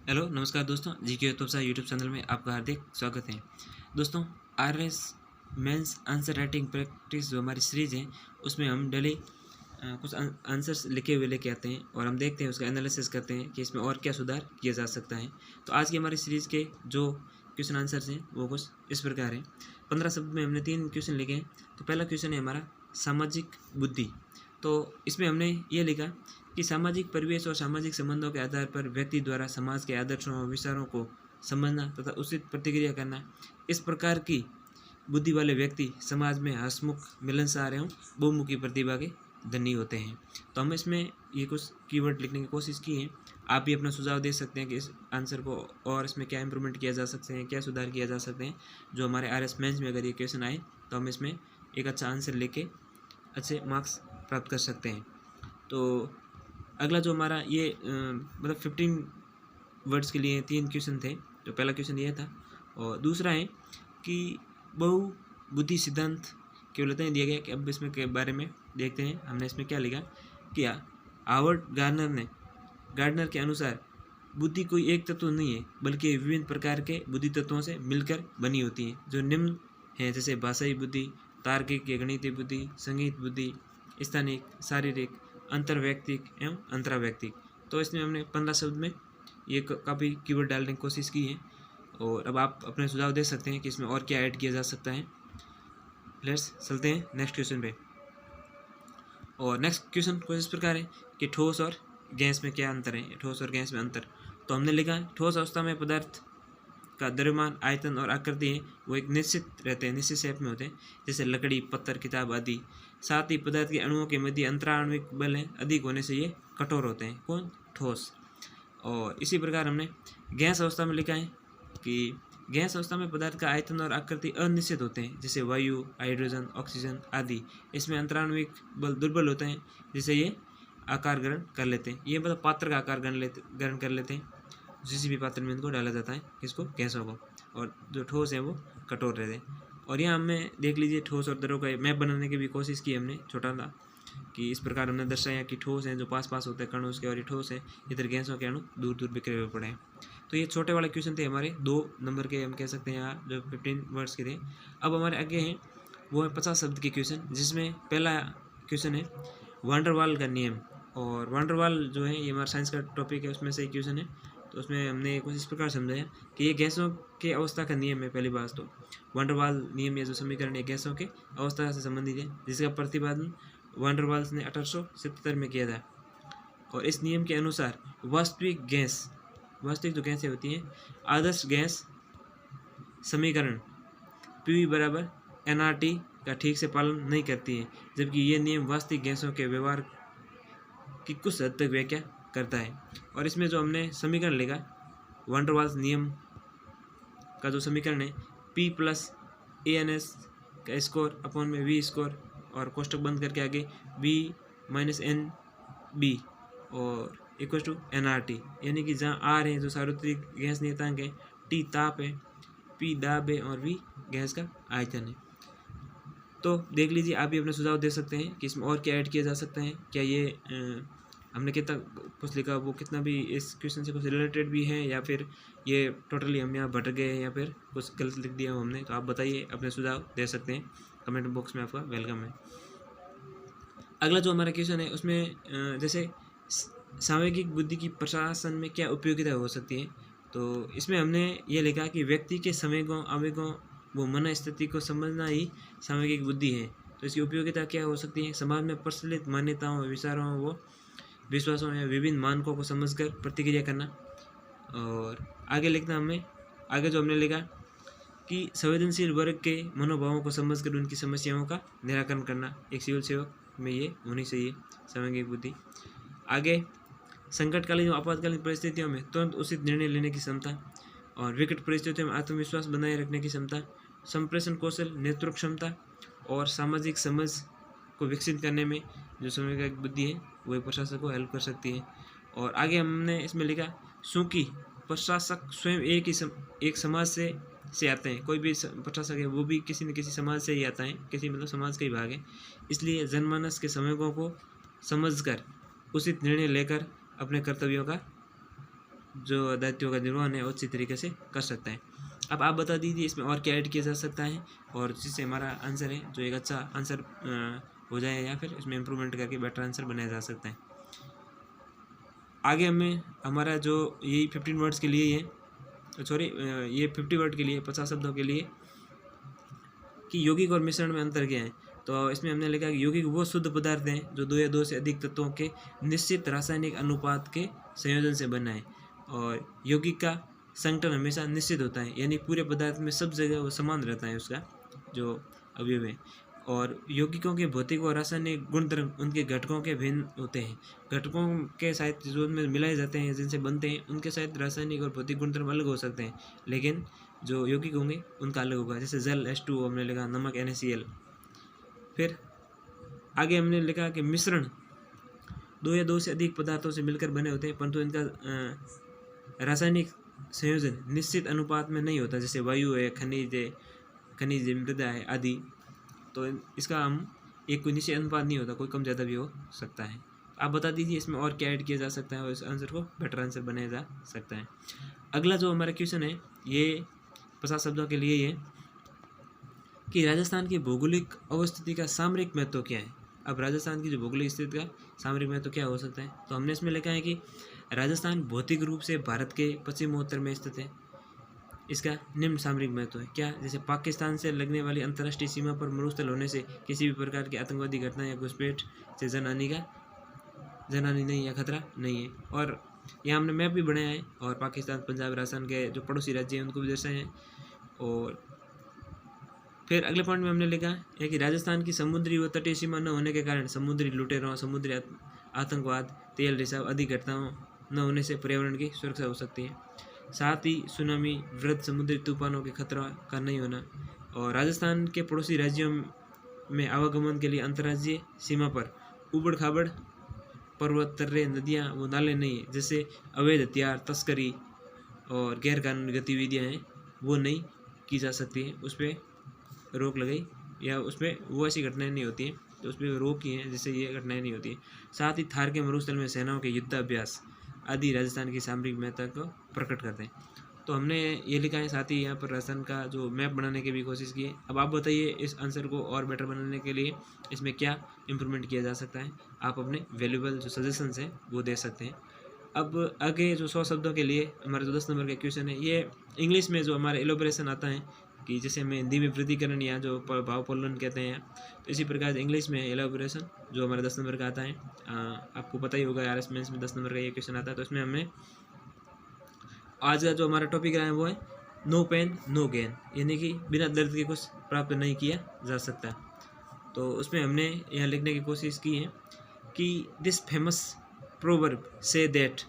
Hello नमस्कार दोस्तों, जी के यूट्यूब चैनल में आपका हार्दिक स्वागत है। दोस्तों, RS mains answer writing practice जो हमारी सीरीज है उसमें हम डेली कुछ आंसर्स लिखे हुए लेके आते हैं और हम देखते हैं, उसका एनालिसिस करते हैं कि इसमें और क्या सुधार किया जा सकता है। तो आज की हमारी सीरीज़ के जो क्वेश्चन आंसर्स हैं वो कुछ इस प्रकार हैं। 15 शब्द में हमने 3 क्वेश्चन लिखे हैं। तो पहला क्वेश्चन है हमारा सामाजिक बुद्धि। तो इसमें हमने ये लिखा कि सामाजिक परिवेश और सामाजिक संबंधों के आधार पर व्यक्ति द्वारा समाज के आदर्शों और विचारों को समझना तथा उचित प्रतिक्रिया करना। इस प्रकार की बुद्धि वाले व्यक्ति समाज में हंसमुख, मिलनसार एवं बहुमुखी प्रतिभा के धनी होते हैं। तो हम इसमें ये कुछ कीवर्ड लिखने की कोशिश की है। आप भी अपना सुझाव दे सकते हैं कि इस आंसर को और इसमें क्या इंप्रूवमेंट किया जा सकते हैं, क्या सुधार किया जा सकते हैं। जो हमारे आरएस मेंस में अगर ये क्वेश्चन आए तो हम इसमें एक अच्छा आंसर लेके अच्छे मार्क्स प्राप्त कर सकते हैं। तो अगला जो हमारा ये मतलब 15 वर्ड्स के लिए 3 क्वेश्चन थे। तो पहला क्वेश्चन ये था और दूसरा है कि बहुबुद्धि सिद्धांत केवल इतना ही दिया गया कि अब इसमें के बारे में देखते हैं। हमने इसमें क्या लिखा कि हावर्ड गार्डनर के अनुसार बुद्धि कोई एक तत्व नहीं है बल्कि विभिन्न प्रकार के बुद्धि तत्वों से मिलकर बनी होती है, जो निम्न हैं जैसे भाषाई बुद्धि, तार्किक या गणितीय बुद्धि, संगीत बुद्धि, स्थानिक, शारीरिक, अंतर्वैयक्तिक एवं अंतरावैयक्तिक। तो इसमें हमने 15 शब्द में ये काफ़ी कीवर्ड डालने की कोशिश की है और अब आप अपने सुझाव दे सकते हैं कि इसमें और क्या ऐड किया जा सकता है। लेट्स चलते हैं नेक्स्ट क्वेश्चन पे। और नेक्स्ट क्वेश्चन कुछ इस प्रकार है कि ठोस और गैस में क्या अंतर है, ठोस और गैस में अंतर। तो हमने लिखा ठोस अवस्था में पदार्थ का द्रव्यमान, आयतन और आकृति है वो एक निश्चित रहते हैं, निश्चित शेप में होते हैं, जैसे लकड़ी, पत्थर, किताब आदि। साथ ही पदार्थ के अणुओं के मध्य अंतराण्विक बल है अधिक होने से ये कठोर होते हैं। कौन? ठोस। और इसी प्रकार हमने गैस अवस्था में लिखा है कि गैस अवस्था में पदार्थ का आयतन और आकृति अनिश्चित होते हैं, जैसे वायु, हाइड्रोजन, ऑक्सीजन आदि। इसमें अंतराण्विक बल दुर्बल होते हैं, जिससे ये आकार ग्रहण कर लेते हैं। ये मतलब पात्र का आकार ग्रहण कर लेते हैं। किसी भी पात्र में इनको डाला जाता है, किसको? गैसों को। और जो ठोस है वो कठोर रहते हैं। और यहाँ हमें देख लीजिए ठोस और द्रव का मैप बनाने की भी कोशिश की हमने, छोटा था कि इस प्रकार हमने दर्शाया कि ठोस हैं जो पास पास होते हैं कण उसके, और ये ठोस है, इधर गैसों के अणु दूर दूर बिखरे हुए पड़े हैं। तो ये छोटे वाले क्वेश्चन थे हमारे 2 नंबर के, हम कह सकते हैं यहाँ जो 15 वर्ड्स के थे। अब हमारे आगे हैं वो है 50 शब्द के क्वेश्चन, जिसमें पहला क्वेश्चन है वांडरवाल का नियम। और वांडरवाल जो है ये हमारा साइंस का टॉपिक है, उसमें से एक क्वेश्चन है। तो उसमें हमने कुछ इस प्रकार समझाया कि ये गैसों के अवस्था का नियम है। पहली बात तो वांडरवाल नियम या जो समीकरण है गैसों के अवस्था से संबंधित है, जिसका प्रतिपादन वांडरवाल्स ने 1877 में किया था। और इस नियम के अनुसार वास्तविक जो गैसें होती हैं, आदर्श गैस समीकरण पी बराबर एनआरटी का ठीक से पालन नहीं करती है, जबकि ये नियम वास्तविक गैसों के व्यवहार की कुछ हद तक व्याख्या करता है। और इसमें जो हमने समीकरण लिखा वांडरवाल्स नियम का जो समीकरण है P प्लस ANS का स्कोर अपॉन में V स्कोर और कोष्टक बंद करके आगे V माइनस NB और इक्वल टू NRT, यानी कि जहाँ R है जो सार्वत्रिक गैस नियतांक है, T ताप है, P दाब है और V गैस का आयतन है। तो देख लीजिए, आप भी अपने सुझाव दे सकते हैं कि इसमें और क्या ऐड किया जा सकता है। क्या ये हमने कितना कुछ लिखा वो कितना भी इस क्वेश्चन से कुछ रिलेटेड भी है, या फिर ये टोटली हम यहाँ भटक गए हैं, या फिर कुछ गलत लिख दिया हमने। तो आप बताइए, अपने सुझाव दे सकते हैं, कमेंट बॉक्स में आपका वेलकम है। अगला जो हमारा क्वेश्चन है उसमें जैसे सामयिक बुद्धि की प्रशासन में क्या उपयोगिता हो सकती है। तो इसमें हमने ये लिखा कि व्यक्ति के संवेगों, आवेगों व मन स्थिति को समझना ही सामयिक बुद्धि है। तो इसकी उपयोगिता क्या हो सकती है? समाज में प्रचलित मान्यताओं, विचारों व विश्वासों या विभिन्न मानकों को समझकर प्रतिक्रिया करना। और आगे लिखना हमें, आगे जो हमने लिखा कि संवेदनशील वर्ग के मनोभावों को समझकर उनकी समस्याओं का निराकरण करना। एक सिविल सेवक में ये होनी चाहिए सामयिक बुद्धि। आगे संकटकालीन और आपातकालीन परिस्थितियों में तुरंत उचित निर्णय लेने की क्षमता और विकट परिस्थितियों में आत्मविश्वास बनाए रखने की क्षमता, संप्रेषण कौशल, नेतृत्व क्षमता और सामाजिक समझ को विकसित करने में जो सामयिक बुद्धि है वही प्रशासक को हेल्प कर सकती है। और आगे हमने इसमें लिखा चूँकि प्रशासक स्वयं एक समाज से आते हैं, कोई भी प्रशासक है वो भी किसी न किसी समाज से ही आता है, किसी मतलब समाज का ही भाग है, इसलिए जनमानस के संवेगों को समझकर उचित निर्णय लेकर अपने कर्तव्यों का जो दायित्वों का निर्वहन है अच्छी तरीके से कर सकता है। अब आप बता दीजिए इसमें और क्या ऐड किया जा सकता है और जिससे हमारा आंसर है जो एक अच्छा आंसर हो जाए या फिर इसमें इम्प्रूवमेंट करके बेटर आंसर बनाया जा सकता है। आगे हमें हमारा जो यही 15 वर्ड्स के लिए है, सॉरी ये 50 वर्ड के लिए 50 शब्दों के लिए कि यौगिक और मिश्रण में अंतर क्या है। तो इसमें हमने लिखा कि यौगिक वो शुद्ध पदार्थ हैं जो 2 या 2 से अधिक तत्वों के निश्चित रासायनिक अनुपात के संयोजन से बना है, और यौगिक का संगठन हमेशा निश्चित होता है, यानी पूरे पदार्थ में सब जगह वो समान रहता है उसका जो अवयव है। और यौगिकों के भौतिक और रासायनिक गुणधर्म उनके घटकों के भिन्न होते हैं। घटकों के साथ जो उनमें मिलाए जाते हैं जिनसे बनते हैं उनके साथ रासायनिक और भौतिक गुणधर्म अलग हो सकते हैं, लेकिन जो यौगिक होंगे उनका अलग होगा। जैसे जल H2O हमने लिखा, नमक NaCl। फिर आगे हमने लिखा कि मिश्रण 2 या 2 से अधिक पदार्थों से मिलकर बने होते हैं, परंतु इनका रासायनिक संयोजन निश्चित अनुपात में नहीं होता, जैसे वायु है, खनिज मृदा है आदि। तो इसका हम एक कोई निश्चित अनुपात नहीं होता, कोई कम ज़्यादा भी हो सकता है। आप बता दीजिए इसमें और क्या ऐड किया जा सकता है और इस आंसर को बेटर आंसर बनाया जा सकता है। अगला जो हमारा क्वेश्चन है ये 50 शब्दों के लिए ये कि राजस्थान की भौगोलिक अवस्थिति का सामरिक महत्व क्या है। अब राजस्थान की जो भौगोलिक स्थिति का सामरिक महत्व क्या हो सकता है, तो हमने इसमें लिखा है कि राजस्थान भौतिक रूप से भारत के पश्चिमोत्तर में स्थित है। इसका निम्न सामरिक महत्व है क्या, जैसे पाकिस्तान से लगने वाली अंतर्राष्ट्रीय सीमा पर मरुस्थल होने से किसी भी प्रकार की आतंकवादी घटना या घुसपैठ से जनहानि नहीं या खतरा नहीं है। और यहाँ हमने मैप भी बनाया है और पाकिस्तान, पंजाब, राजस्थान के जो पड़ोसी राज्य हैं उनको भी दर्शाए हैं। और फिर अगले पॉइंट में हमने लिखा है कि राजस्थान की समुद्री व तटीय सीमा न होने के कारण समुद्री लुटेरों, समुद्री आतंकवाद, तेल रिसाव आदि घटनाओं न होने से पर्यावरण की सुरक्षा हो सकती है। साथ ही सुनामी, वृहद समुद्री तूफानों के खतरा का नहीं होना। और राजस्थान के पड़ोसी राज्यों में आवागमन के लिए अंतर्राज्यीय सीमा पर उबड़ खाबड़ पर्वत, तर्रे, नदियाँ व नाले नहीं है, जैसे अवैध हथियार तस्करी और गैर कानूनी गतिविधियाँ हैं वो नहीं की जा सकती हैं, उस पर रोक लगाई या उसमें वो ऐसी घटनाएं नहीं होती हैं, तो उस पर रोक की हैं जिससे ये घटनाएं नहीं होती हैं। साथ ही थार के मरुस्थल में सेनाओं के युद्धाभ्यास आदि राजस्थान की सामरिक महत्ता को प्रकट करते हैं। तो हमने ये लिखा है, साथ ही यहाँ पर राजस्थान का जो मैप बनाने की भी कोशिश की है। अब आप बताइए इस आंसर को और बेटर बनाने के लिए इसमें क्या इम्प्रूवमेंट किया जा सकता है। आप अपने वैल्यूएबल जो सजेशंस हैं वो दे सकते हैं। अब आगे जो 100 शब्दों के लिए हमारा जो 10 नंबर का क्वेश्चन है, ये इंग्लिश में जो हमारा एलोबरेशन आता है कि जैसे हमें हिंदी में वृद्धिकरण या जो भावपोलन कहते हैं, तो इसी प्रकार से इंग्लिश में एलोबरेशन जो हमारा 10 नंबर का आता है। आपको पता ही होगा RS मेंस में 10 नंबर का ये क्वेश्चन आता है। तो इसमें हमें आज का जो हमारा टॉपिक रहा है वो है नो पेन नो गेन, यानी कि बिना दर्द के कुछ प्राप्त नहीं किया जा सकता। तो उसमें हमने यहाँ लिखने की कोशिश की है कि दिस फेमस प्रोवर्ब से that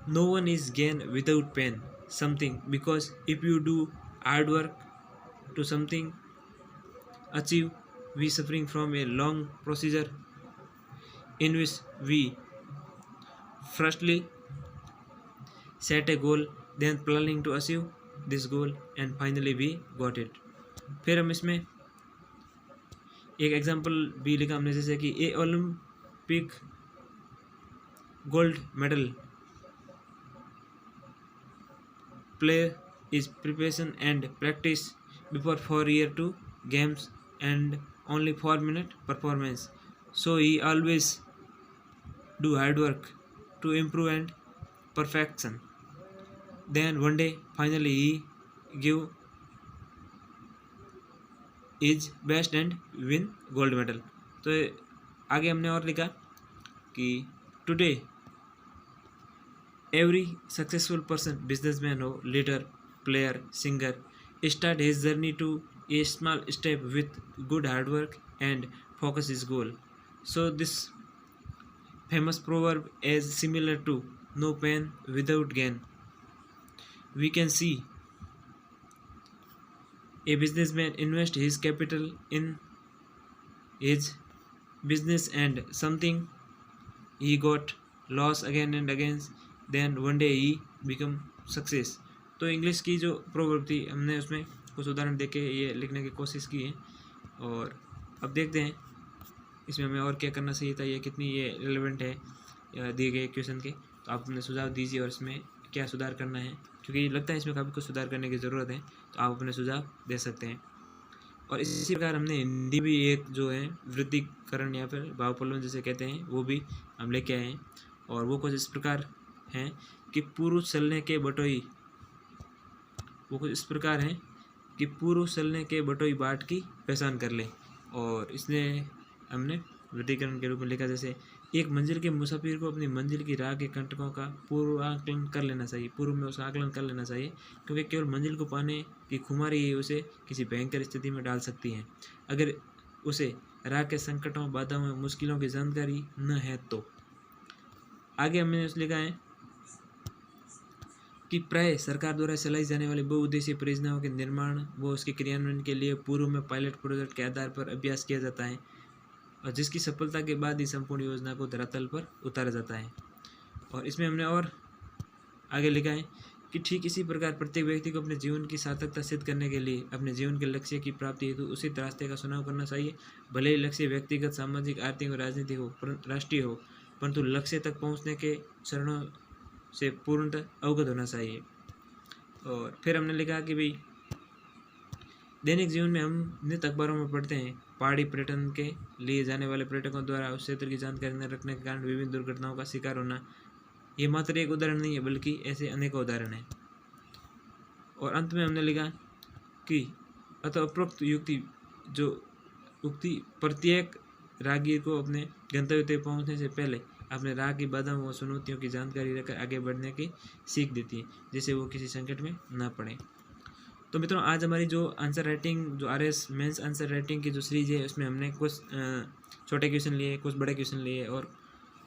no one is gain without pain something, because if you do hard work to something achieve we suffering from a long procedure in which we firstly set a goal, then planning to achieve this goal and finally we got it। फिर हम इसमें एक example भी लिखा हमने, जैसे कि a Olympic gold medal player is preparation and practice before 4 year to games and only 4-minute performance, so he always do hard work to improve and perfection, then one day finally he give his best and win gold medal। तो आगे हमने और लिखा कि today every successful person, businessman or leader, player, singer, start his journey to a small step with good hard work and focus his goal। So this famous proverb is similar to no pain without gain। We can see a businessman invest his capital in his business and something he got loss again and again, then one day he become success। तो English की जो proverb थी हमने उसमें कुछ उदाहरण देके ये लिखने की कोशिश की है। और अब देखते हैं इसमें हमें और क्या करना चाहिए था, ये कितनी ये रिलेवेंट है दिए गए क्वेश्चन के। तो आप अपने सुझाव दीजिए और इसमें क्या सुधार करना है, क्योंकि लगता है इसमें काफ़ी कुछ सुधार करने की ज़रूरत है, तो आप अपने सुझाव दे सकते हैं। और इसी प्रकार हमने हिंदी भी एक जो है वृद्धिकरण या फिर भावपल्लवन जिसे कहते हैं वो भी हम लेके आए हैं, और वो कुछ इस प्रकार हैं कि पूर्व चलने के बटोई, वो कुछ इस प्रकार हैं कि पूर्व चलने के बटोई बाट की पहचान कर ले। और इसने हमने वृद्धिकरण के रूप में लिखा, जैसे एक मंजिल के मुसाफिर को अपनी मंजिल की राह के कंटकों का पूर्वाकलन कर लेना चाहिए, पूर्व में उसका आकलन कर लेना चाहिए, क्योंकि केवल मंजिल को पाने की खुमारी ही उसे किसी भयंकर स्थिति में डाल सकती है। अगर उसे राह के संकटों, बाधाओं, मुश्किलों की जानकारी न है तो। आगे हमने उस लिखा है कि प्राय सरकार द्वारा चलाई जाने वाली बहुउद्देशीय परियोजनाओं के निर्माण व उसके क्रियान्वयन के लिए पूर्व में पायलट प्रोजेक्ट के आधार पर अभ्यास किया जाता है, और जिसकी सफलता के बाद ही संपूर्ण योजना को धरातल पर उतारा जाता है। और इसमें हमने और आगे लिखा है कि ठीक इसी प्रकार प्रत्येक व्यक्ति को अपने जीवन की सार्थकता सिद्ध करने के लिए अपने जीवन के लक्ष्य की प्राप्ति हेतु उसी रास्ते का चुनाव करना चाहिए। भले ही लक्ष्य व्यक्तिगत, सामाजिक, आर्थिक और राजनीतिक हो, राष्ट्रीय हो, परंतु लक्ष्य तक पहुंचने के चरणों से पूर्णतः अवगत होना चाहिए। और फिर हमने लिखा कि भाई दैनिक जीवन में हम नित्य अखबारों में पढ़ते हैं पहाड़ी पर्यटन के लिए जाने वाले पर्यटकों द्वारा उस क्षेत्र की जानकारी न रखने के कारण विभिन्न दुर्घटनाओं का शिकार होना। ये मात्र एक उदाहरण नहीं है, बल्कि ऐसे अनेकों उदाहरण हैं। और अंत में हमने लिखा कि अतः उपरोक्त उक्ति प्रत्येक राहगीर को अपने गंतव्य तक पहुँचने से पहले अपने राह की बाधाओं व चुनौतियों की जानकारी रखकर आगे बढ़ने की सीख देती है, जिससे वो किसी संकट में ना पड़े। तो मित्रों, आज हमारी जो आंसर राइटिंग, जो RS मेंस आंसर राइटिंग की जो सीरीज है, उसमें हमने कुछ छोटे क्वेश्चन लिए, कुछ बड़े क्वेश्चन लिए, और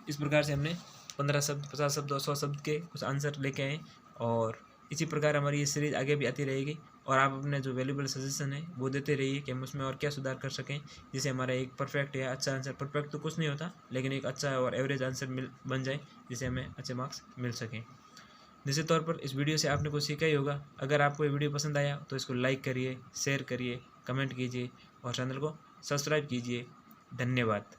इस प्रकार से हमने 15 शब्द, 50 शब्द, 100 शब्द के कुछ आंसर लेके आए। और इसी प्रकार हमारी ये सीरीज आगे भी आती रहेगी, और आप अपने जो वैल्यूबल सजेशन है वो देते रहिए कि हम उसमें और क्या सुधार कर सकें, जिससे हमारा एक परफेक्ट या अच्छा आंसर, परफेक्ट तो कुछ नहीं होता, लेकिन एक अच्छा और एवरेज आंसर बन जाए, जिससे हमें अच्छे मार्क्स मिल सकें। निश्चित तौर पर इस वीडियो से आपने कुछ सीखा ही होगा। अगर आपको ये वीडियो पसंद आया तो इसको लाइक करिए, शेयर करिए, कमेंट कीजिए और चैनल को सब्सक्राइब कीजिए। धन्यवाद।